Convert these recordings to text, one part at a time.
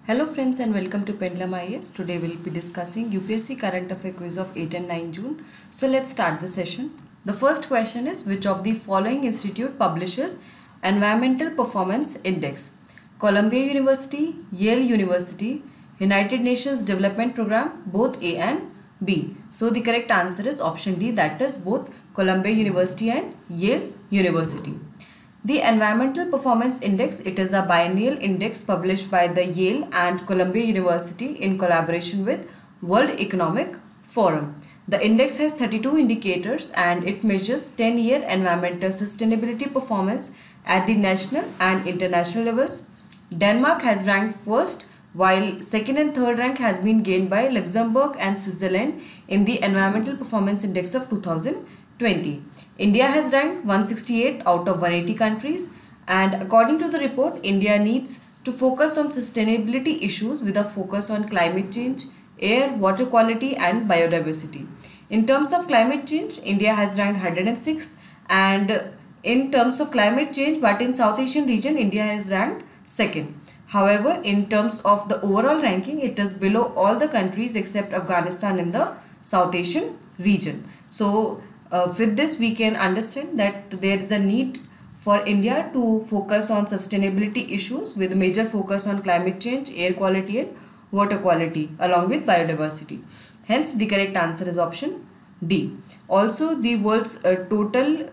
Hello friends and welcome to Pendulum IAS. Today we'll be discussing UPSC Current Affair quiz of 8 and 9 June. So let's start the session. The first question is, which of the following institute publishes Environmental Performance Index? Columbia University, Yale University, United Nations Development Programme, both A and B. So the correct answer is option D, that is both Columbia University and Yale University. The Environmental Performance Index, it is a biennial index published by the Yale and Columbia University in collaboration with World Economic Forum. The index has 32 indicators and it measures 10-year environmental sustainability performance at the national and international levels. Denmark has ranked first, while second and third rank has been gained by Luxembourg and Switzerland in the Environmental Performance Index of 2020. India has ranked 168 out of 180 countries, and according to the report, India needs to focus on sustainability issues with a focus on climate change, air, water quality and biodiversity. In terms of climate change, India has ranked 106th, and in terms of climate change, but in South Asian region, India has ranked second. However, in terms of the overall ranking, it is below all the countries except Afghanistan in the South Asian region. So, with this we can understand that there is a need for India to focus on sustainability issues with major focus on climate change, air quality and water quality along with biodiversity. Hence the correct answer is option D. Also, the world's total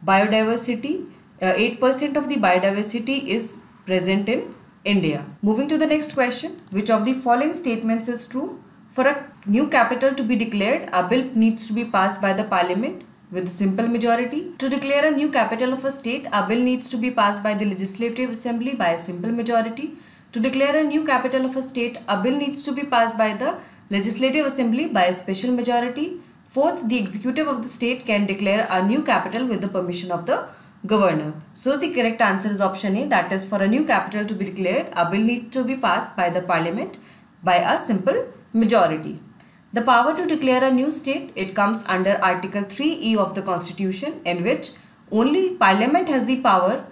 biodiversity, 8% of the biodiversity is present in India. Moving to the next question, which of the following statements is true? For a new capital to be declared, a bill needs to be passed by the parliament with a simple majority. To declare a new capital of a state, a bill needs to be passed by the legislative assembly by a simple majority. To declare a new capital of a state, a bill needs to be passed by the legislative assembly by a special majority. Fourth, the executive of the state can declare a new capital with the permission of the governor. So the correct answer is option A, that is for a new capital to be declared, a bill needs to be passed by the parliament by a simple majority. The power to declare a new state, it comes under Article 3E of the Constitution, in which only Parliament has the power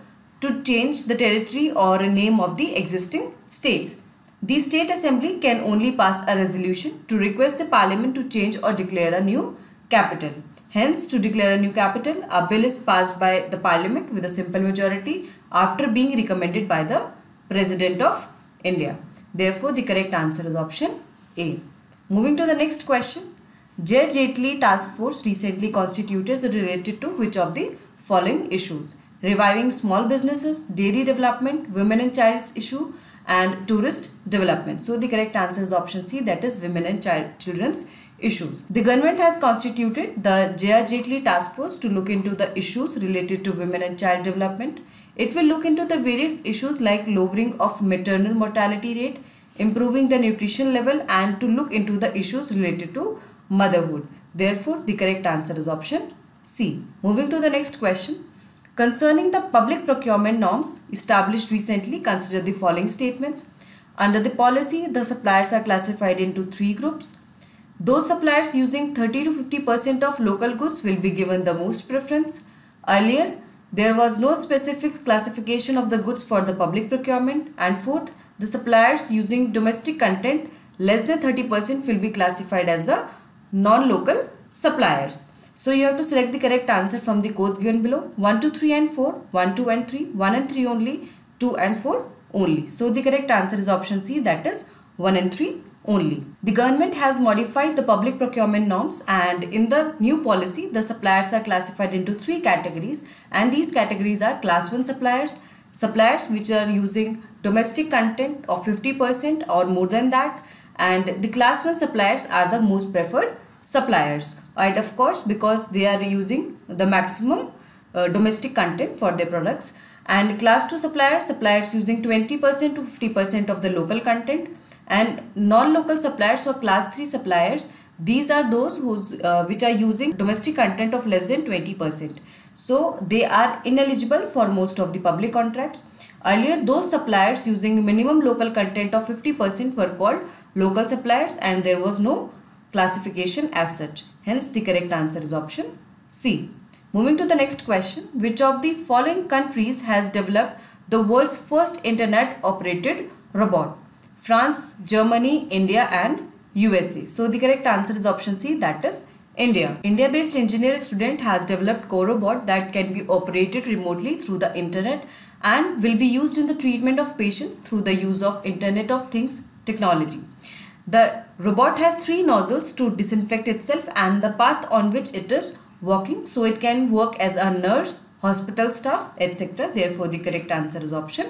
to change the territory or name of the existing states. The State Assembly can only pass a resolution to request the Parliament to change or declare a new capital. Hence, to declare a new capital, a bill is passed by the Parliament with a simple majority after being recommended by the President of India. Therefore, the correct answer is option A. Moving to the next question, Jay Jaitley Task Force recently constituted is related to which of the following issues? Reviving small businesses, dairy development, women and child's issue and tourist development. So the correct answer is option C, that is women and children's issues. The government has constituted the Jay Jaitley Task Force to look into the issues related to women and child development. It will look into the various issues like lowering of maternal mortality rate, improving the nutrition level and to look into the issues related to motherhood. Therefore, the correct answer is option C. Moving to the next question. Concerning the public procurement norms established recently, consider the following statements. Under the policy, the suppliers are classified into three groups. Those suppliers using 30 to 50% of local goods will be given the most preference. Earlier, there was no specific classification of the goods for the public procurement. And fourth, the suppliers using domestic content less than 30% will be classified as the non-local suppliers. So you have to select the correct answer from the codes given below. 1, 2, 3 and 4, 1, 2 and 3, 1 and 3 only, 2 and 4 only. So the correct answer is option C, that is 1 and 3 only. The government has modified the public procurement norms, and in the new policy, the suppliers are classified into three categories, and these categories are class 1 suppliers, suppliers which are using domestic content of 50% or more than that, and the class 1 suppliers are the most preferred suppliers, and of course because they are using the maximum domestic content for their products, and class 2 suppliers using 20% to 50% of the local content, and non-local suppliers or class 3 suppliers, these are those which are using domestic content of less than 20%. So they are ineligible for most of the public contracts. Earlier, those suppliers using minimum local content of 50% were called local suppliers, and there was no classification as such. Hence, the correct answer is option C. Moving to the next question, which of the following countries has developed the world's first internet operated robot? France, Germany, India and USA. So the correct answer is option C, that is India. India-based engineer student has developed co-robot that can be operated remotely through the internet and will be used in the treatment of patients through the use of Internet of Things technology. The robot has 3 nozzles to disinfect itself and the path on which it is walking, so it can work as a nurse, hospital staff, etc. Therefore, the correct answer is option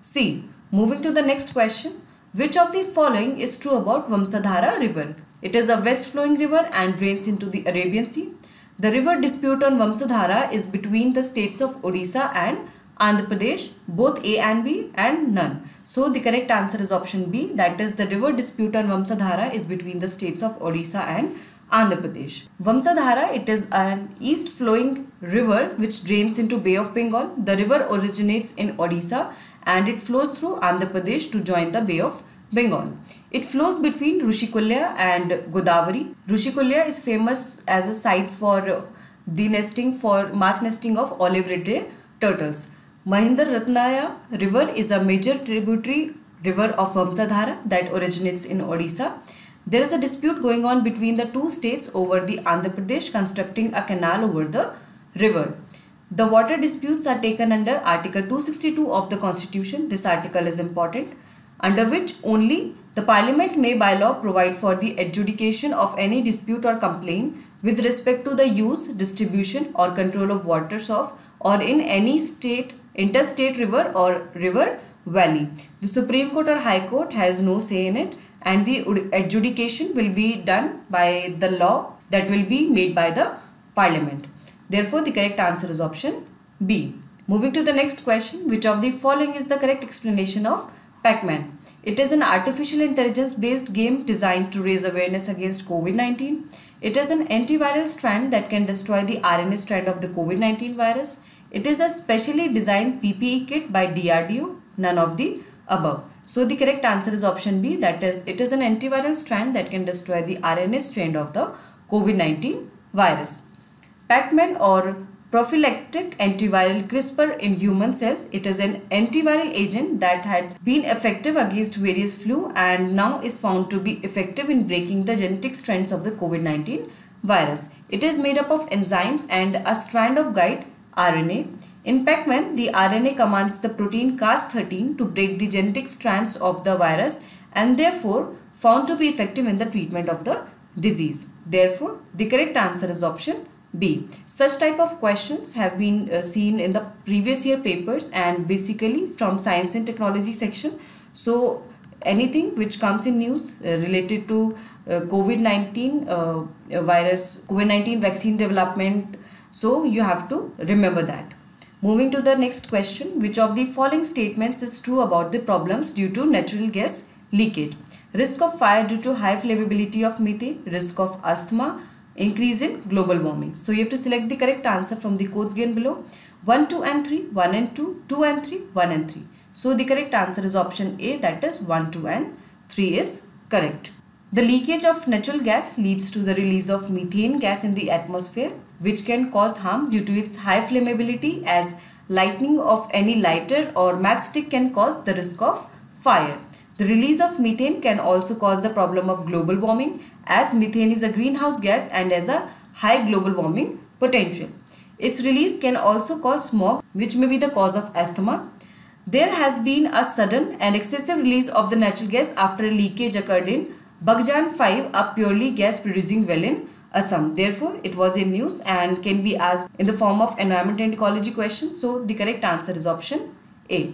C. Moving to the next question. Which of the following is true about Vamsadhara river? It is a west-flowing river and drains into the Arabian Sea. The river dispute on Vamsadhara is between the states of Odisha and Andhra Pradesh, both A and B and none. So the correct answer is option B, that is the river dispute on Vamsadhara is between the states of Odisha and Andhra Pradesh. Vamsadhara, it is an east-flowing river which drains into Bay of Bengal. The river originates in Odisha and it flows through Andhra Pradesh to join the Bay of Bengal. It flows between Rushikulya and Godavari. Rushikulya is famous as a site for mass nesting of olive-red turtles. Mahindra Ratnaya river is a major tributary river of Vamsadhara that originates in Odisha. There is a dispute going on between the two states over the Andhra Pradesh constructing a canal over the river. The water disputes are taken under Article 262 of the Constitution. This article is important, under which only the Parliament may by law provide for the adjudication of any dispute or complaint with respect to the use, distribution or control of waters of or in any state, interstate river or river valley. The Supreme Court or High Court has no say in it, and the adjudication will be done by the law that will be made by the Parliament. Therefore, the correct answer is option B. Moving to the next question, which of the following is the correct explanation of Pac-Man? It is an artificial intelligence based game designed to raise awareness against COVID-19. It is an antiviral strand that can destroy the RNA strand of the COVID-19 virus. It is a specially designed PPE kit by DRDO, none of the above. So the correct answer is option B, that is, it is an antiviral strand that can destroy the RNA strand of the COVID-19 virus. Pac-Man or prophylactic antiviral CRISPR in human cells. It is an antiviral agent that had been effective against various flu and now is found to be effective in breaking the genetic strands of the COVID-19 virus. It is made up of enzymes and a strand of guide RNA. In Pac-Man, the RNA commands the protein Cas13 to break the genetic strands of the virus and therefore found to be effective in the treatment of the disease. Therefore, the correct answer is option B. Such type of questions have been seen in the previous year papers and basically from science and technology section. So anything which comes in news related to COVID-19 virus, COVID-19 vaccine development, so you have to remember that. Moving to the next question, which of the following statements is true about the problems due to natural gas leakage? Risk of fire due to high flammability of methane, risk of asthma, increase in global warming. So you have to select the correct answer from the codes given below. 1, 2 and 3, 1 and 2, 2 and 3, 1 and 3. So the correct answer is option A, that is 1, 2 and 3 is correct. The leakage of natural gas leads to the release of methane gas in the atmosphere, which can cause harm due to its high flammability, as lighting of any lighter or matchstick can cause the risk of fire. The release of methane can also cause the problem of global warming, as methane is a greenhouse gas and has a high global warming potential. Its release can also cause smog, which may be the cause of asthma. There has been a sudden and excessive release of the natural gas after a leakage occurred in Bagjan 5, a purely gas producing well in Assam. Therefore, it was in news and can be asked in the form of environment and ecology questions. So, the correct answer is option A.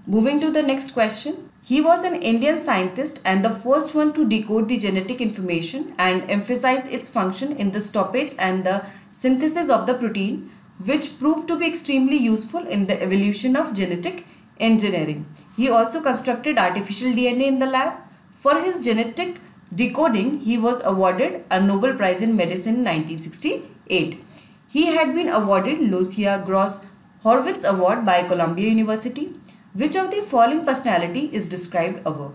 Moving to the next question. He was an Indian scientist and the first one to decode the genetic information and emphasize its function in the stoppage and the synthesis of the protein, which proved to be extremely useful in the evolution of genetic engineering. He also constructed artificial DNA in the lab. For his genetic decoding, he was awarded a Nobel Prize in Medicine in 1968. He had been awarded Lucia Gross Horwitz Award by Columbia University. Which of the following personality is described above?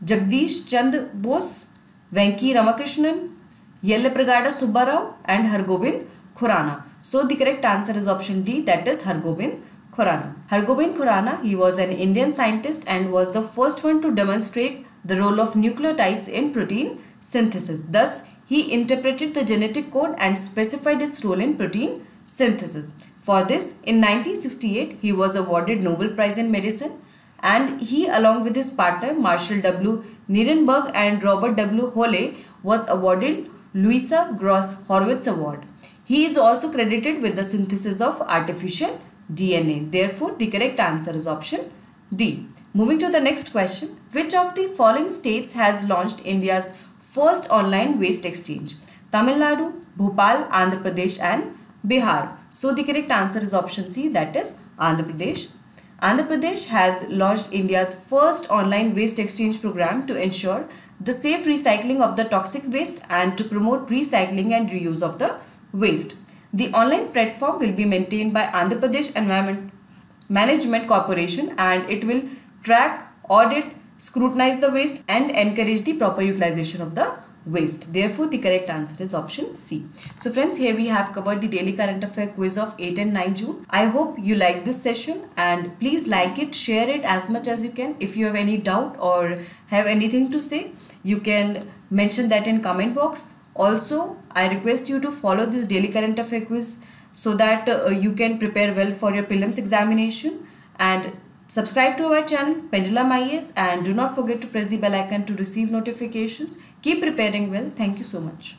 Jagdish Chandra Bose, Venki Ramakrishnan, Yellapragada Subbarao and Hargobind Khurana. So the correct answer is option D, that is Hargobind Khurana. Hargobind Khurana, he was an Indian scientist and was the first one to demonstrate the role of nucleotides in protein synthesis. Thus, he interpreted the genetic code and specified its role in protein synthesis. For this, in 1968, he was awarded Nobel Prize in Medicine, and he, along with his partner Marshall W. Nirenberg and Robert W. Holle, was awarded Louisa Gross Horwitz Award. He is also credited with the synthesis of artificial DNA. Therefore, the correct answer is option D. Moving to the next question. Which of the following states has launched India's first online waste exchange? Tamil Nadu, Bhopal, Andhra Pradesh and Bihar. So the correct answer is option C, that is Andhra Pradesh. Andhra Pradesh has launched India's first online waste exchange program to ensure the safe recycling of the toxic waste and to promote recycling and reuse of the waste. The online platform will be maintained by Andhra Pradesh Environment Management Corporation, and it will track, audit, scrutinize the waste and encourage the proper utilization of the waste. Therefore, the correct answer is option C. So friends, here we have covered the daily current affair quiz of 8 and 9 June. I hope you like this session, and please like it, share it as much as you can. If you have any doubt or have anything to say, you can mention that in comment box. Also, I request you to follow this daily current affair quiz so that you can prepare well for your prelims examination, and subscribe to our channel Pendulum IAS, and do not forget to press the bell icon to receive notifications. Keep preparing well. Thank you so much.